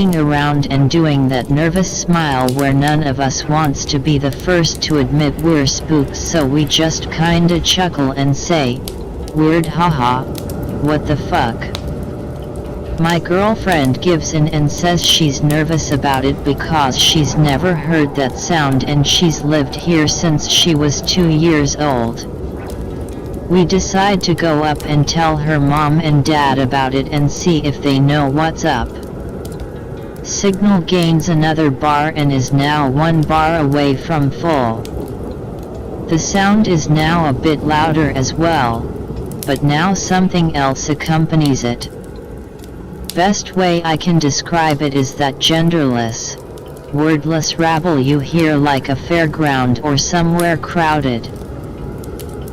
looking around and doing that nervous smile where none of us wants to be the first to admit we're spooked, so we just kinda chuckle and say, "Weird, haha, what the fuck?" My girlfriend gives in and says she's nervous about it because she's never heard that sound and she's lived here since she was 2 years old. We decide to go up and tell her mom and dad about it and see if they know what's up. Signal gains another bar and is now 1 bar away from full. The sound is now a bit louder as well, but now something else accompanies it. Best way I can describe it is that genderless, wordless rabble you hear like a fairground or somewhere crowded.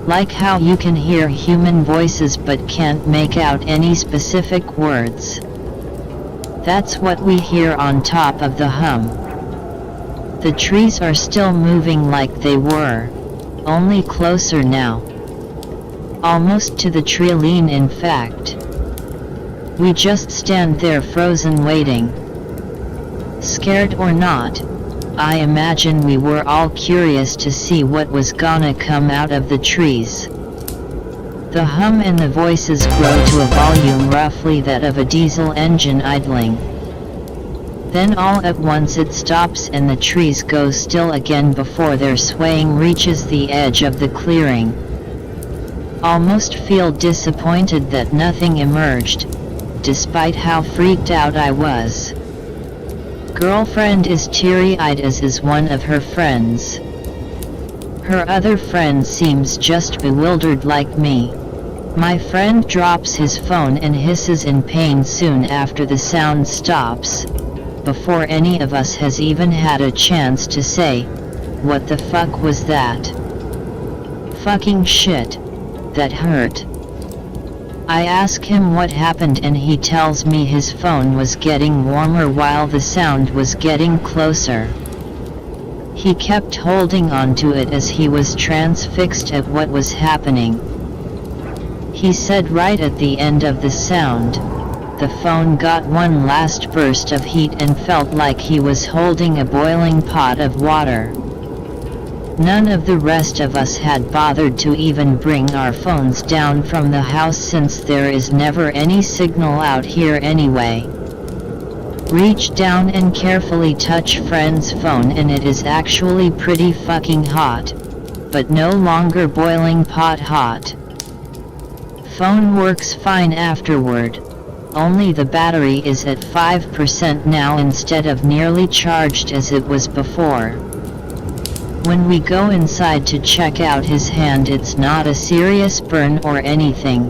Like how you can hear human voices but can't make out any specific words. That's what we hear on top of the hum. The trees are still moving like they were, only closer now. Almost to the treeline, in fact. We just stand there frozen waiting. Scared or not, I imagine we were all curious to see what was gonna come out of the trees. The hum and the voices grow to a volume roughly that of a diesel engine idling. Then all at once it stops and the trees go still again before their swaying reaches the edge of the clearing. Almost feel disappointed that nothing emerged, despite how freaked out I was. Girlfriend is teary-eyed, as is one of her friends. Her other friend seems just bewildered like me. My friend drops his phone and hisses in pain soon after the sound stops, before any of us has even had a chance to say, "What the fuck was that? Fucking shit, that hurt." I ask him what happened and he tells me his phone was getting warmer while the sound was getting closer. He kept holding on to it as he was transfixed at what was happening. He said right at the end of the sound, the phone got one last burst of heat and felt like he was holding a boiling pot of water. None of the rest of us had bothered to even bring our phones down from the house since there is never any signal out here anyway. Reach down and carefully touch friend's phone and it is actually pretty fucking hot, but no longer boiling pot hot. Phone works fine afterward, only the battery is at 5% now instead of nearly charged as it was before. When we go inside to check out his hand, it's not a serious burn or anything,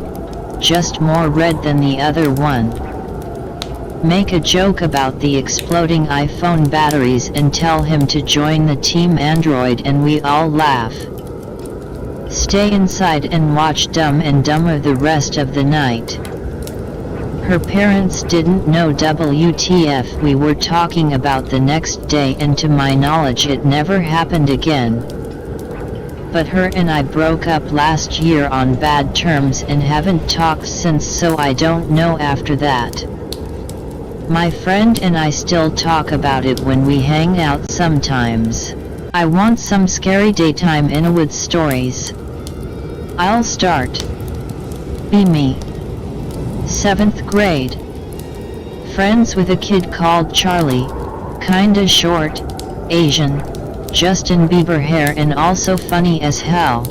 just more red than the other one. Make a joke about the exploding iPhone batteries and tell him to join the Team Android and we all laugh. Stay inside and watch Dumb and Dumber the rest of the night. Her parents didn't know WTF we were talking about the next day, and to my knowledge it never happened again. But her and I broke up last year on bad terms and haven't talked since, so I don't know after that. My friend and I still talk about it when we hang out sometimes. I want some scary daytime Inwood stories. I'll start. Be me. 7th grade. Friends with a kid called Charlie, kinda short, Asian, Justin Bieber hair and also funny as hell.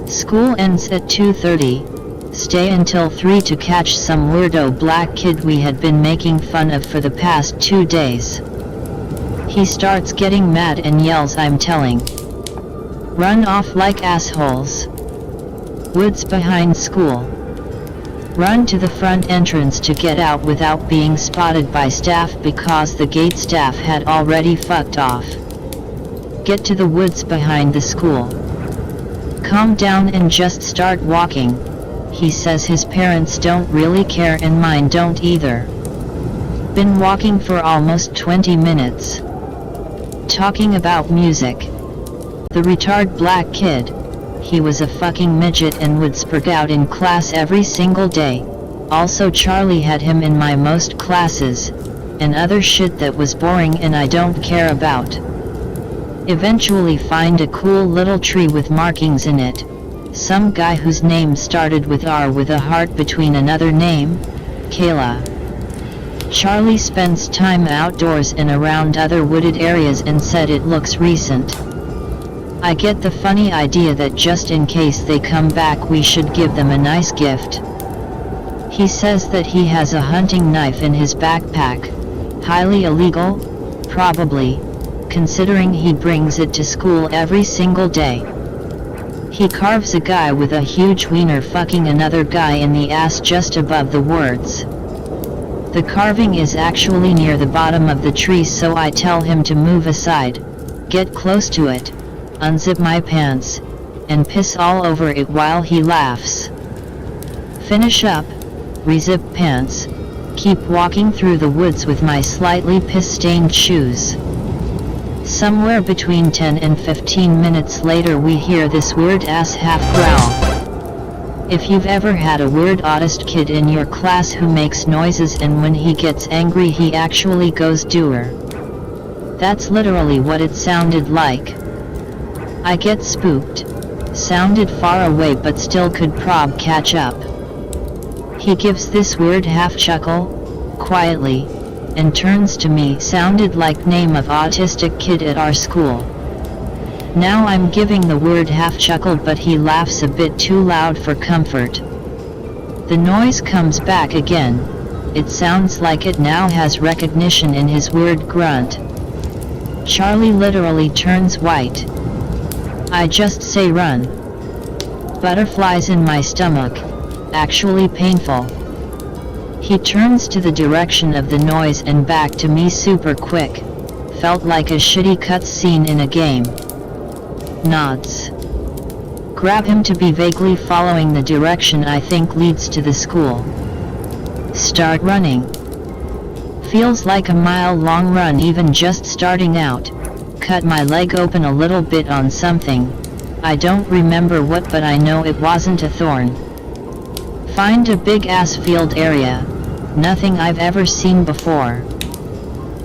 School ends at 2:30, stay until 3 to catch some weirdo black kid we had been making fun of for the past 2 days. He starts getting mad and yells, "I'm telling. Run off like assholes." Woods behind school. Run to the front entrance to get out without being spotted by staff because the gate staff had already fucked off. Get to the woods behind the school. Calm down and just start walking. He says his parents don't really care and mine don't either. Been walking for almost 20 minutes. Talking about music. The retard black kid. He was a fucking midget and would spurt out in class every single day. Also Charlie had him in my most classes. and other shit that was boring and I don't care about. Eventually find a cool little tree with markings in it. Some guy whose name started with R with a heart between another name, Kayla. Charlie spends time outdoors and around other wooded areas and said it looks recent. I get the funny idea that just in case they come back we should give them a nice gift. He says that he has a hunting knife in his backpack. Highly illegal? Probably, considering he brings it to school every single day. He carves a guy with a huge wiener fucking another guy in the ass just above the words. The carving is actually near the bottom of the tree, so I tell him to move aside, get close to it, unzip my pants, and piss all over it while he laughs. Finish up, rezip pants, keep walking through the woods with my slightly piss-stained shoes. Somewhere between 10 and 15 minutes later we hear this weird-ass half-growl. If you've ever had a weird autist kid in your class who makes noises and when he gets angry he actually goes doer. That's literally what it sounded like. I get spooked. Sounded far away but still could prob catch up. He gives this weird half-chuckle, quietly, and turns to me. Sounded like name of autistic kid at our school. Now I'm giving the weird half-chuckle but he laughs a bit too loud for comfort. The noise comes back again. It sounds like it now has recognition in his weird grunt. Charlie literally turns white. I just say run. Butterflies in my stomach, actually painful. He turns to the direction of the noise and back to me super quick. Felt like a shitty cutscene in a game. Nods. Grab him to be vaguely following the direction I think leads to the school. Start running. Feels like a mile-long run even just starting out. Cut my leg open a little bit on something. I don't remember what, but I know it wasn't a thorn. Find a big-ass field area. Nothing I've ever seen before.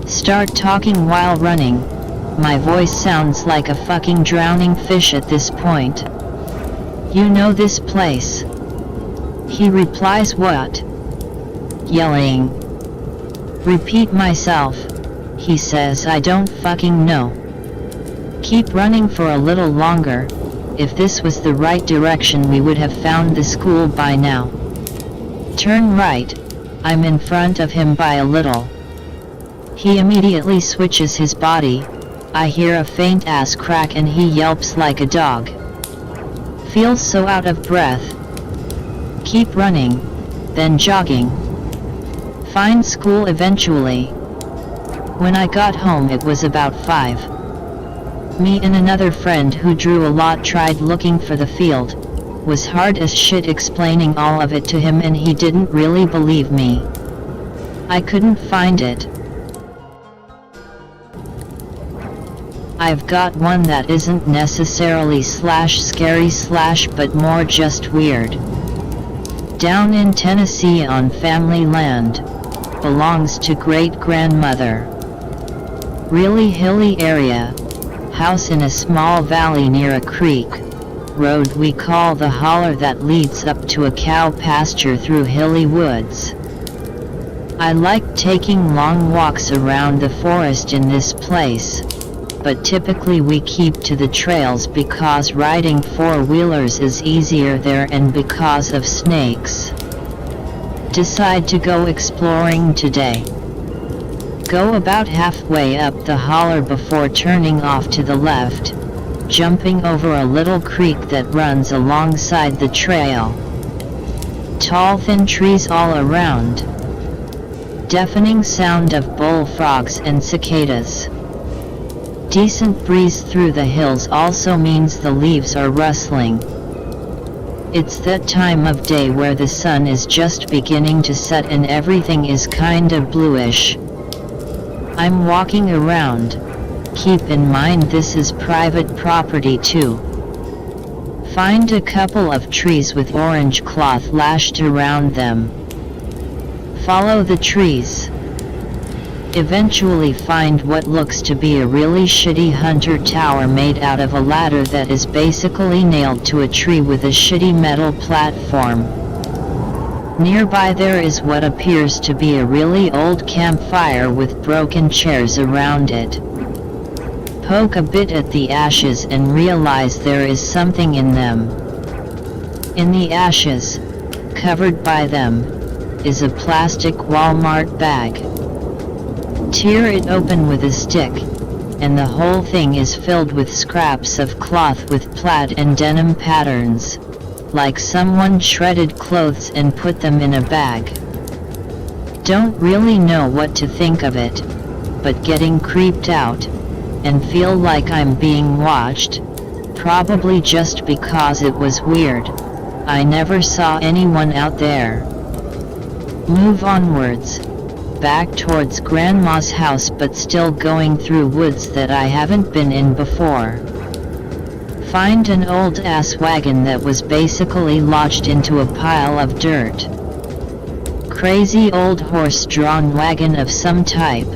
Start talking while running. My voice sounds like a fucking drowning fish at this point. You know this place? He replies, what? Yelling. Repeat myself. He says, I don't fucking know. Keep running for a little longer. If this was the right direction we would have found the school by now. Turn right. I'm in front of him by a little. He immediately switches his body. I hear a faint ass crack and he yelps like a dog. Feels so out of breath. Keep running, then jogging. Find school eventually. When I got home it was about 5. Me and another friend who drew a lot tried looking for the field. Was hard as shit explaining all of it to him and he didn't really believe me. I couldn't find it. I've got one that isn't necessarily scary but more just weird. Down in Tennessee on family land. Belongs to great-grandmother. Really hilly area. House in a small valley near a creek. Road we call the holler that leads up to a cow pasture through hilly woods. I like taking long walks around the forest in this place. But typically we keep to the trails because riding four-wheelers is easier there and because of snakes. Decide to go exploring today. Go about halfway up the holler before turning off to the left, jumping over a little creek that runs alongside the trail. Tall thin trees all around. Deafening sound of bullfrogs and cicadas. Decent breeze through the hills also means the leaves are rustling. It's that time of day where the sun is just beginning to set and everything is kind of bluish. I'm walking around. Keep in mind this is private property too. Find a couple of trees with orange cloth lashed around them. Follow the trees. Eventually find what looks to be a really shitty hunter tower made out of a ladder that is basically nailed to a tree with a shitty metal platform. Nearby there is what appears to be a really old campfire with broken chairs around it. Poke a bit at the ashes and realize there is something in them. In the ashes, covered by them, is a plastic Walmart bag. Tear it open with a stick, and the whole thing is filled with scraps of cloth with plaid and denim patterns, like someone shredded clothes and put them in a bag. Don't really know what to think of it, but getting creeped out, and feel like I'm being watched, probably just because it was weird. I never saw anyone out there. Move onwards, back towards Grandma's house, but still going through woods that I haven't been in before. Find an old ass wagon that was basically lodged into a pile of dirt. Crazy old horse-drawn wagon of some type,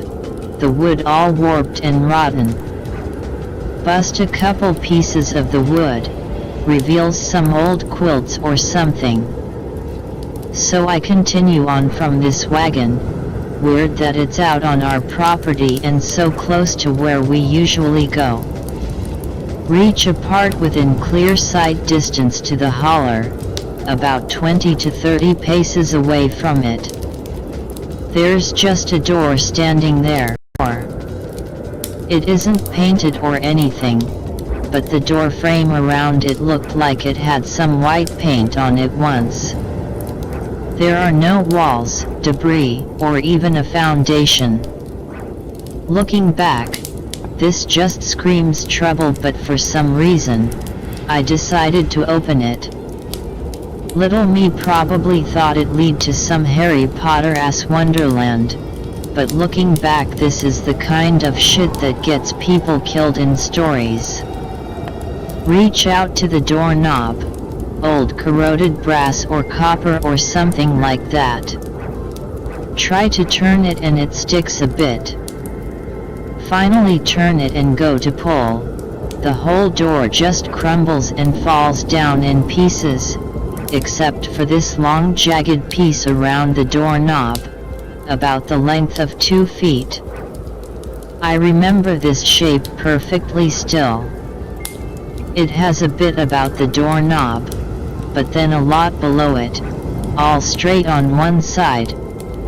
the wood all warped and rotten. Bust a couple pieces of the wood, reveals some old quilts or something. So I continue on from this wagon. Weird that it's out on our property and so close to where we usually go. Reach a part within clear sight distance to the holler, about 20 to 30 paces away from it. There's just a door standing there. It isn't painted or anything, but the door frame around it looked like it had some white paint on it once. There are no walls, debris, or even a foundation. Looking back, this just screams trouble, but for some reason, I decided to open it. Little me probably thought it lead to some Harry Potter-ass wonderland, but looking back, this is the kind of shit that gets people killed in stories. Reach out to the doorknob. Old corroded brass or copper or something like that. Try to turn it and it sticks a bit. Finally turn it and go to pull. The whole door just crumbles and falls down in pieces, except for this long jagged piece around the doorknob, about the length of 2 feet. I remember this shape perfectly still. It has a bit about the doorknob, but then a lot below it, all straight on one side,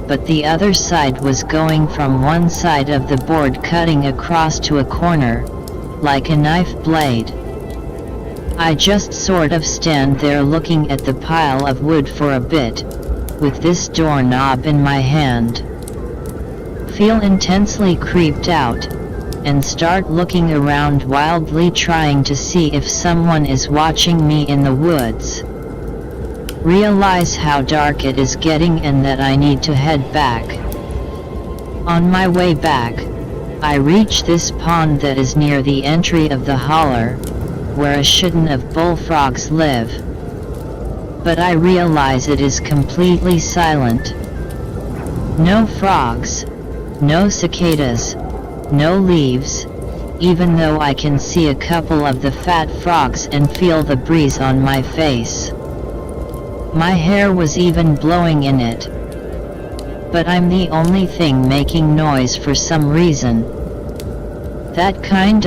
but the other side was going from one side of the board cutting across to a corner, like a knife blade. I just sort of stand there looking at the pile of wood for a bit, with this doorknob in my hand. Feel intensely creeped out, and start looking around wildly trying to see if someone is watching me in the woods. Realize how dark it is getting and that I need to head back. On my way back, I reach this pond that is near the entry of the holler, where a shitton of bullfrogs live. But I realize it is completely silent. No frogs, no cicadas, no leaves, even though I can see a couple of the fat frogs and feel the breeze on my face. My hair was even blowing in it. But I'm the only thing making noise for some reason. That kind of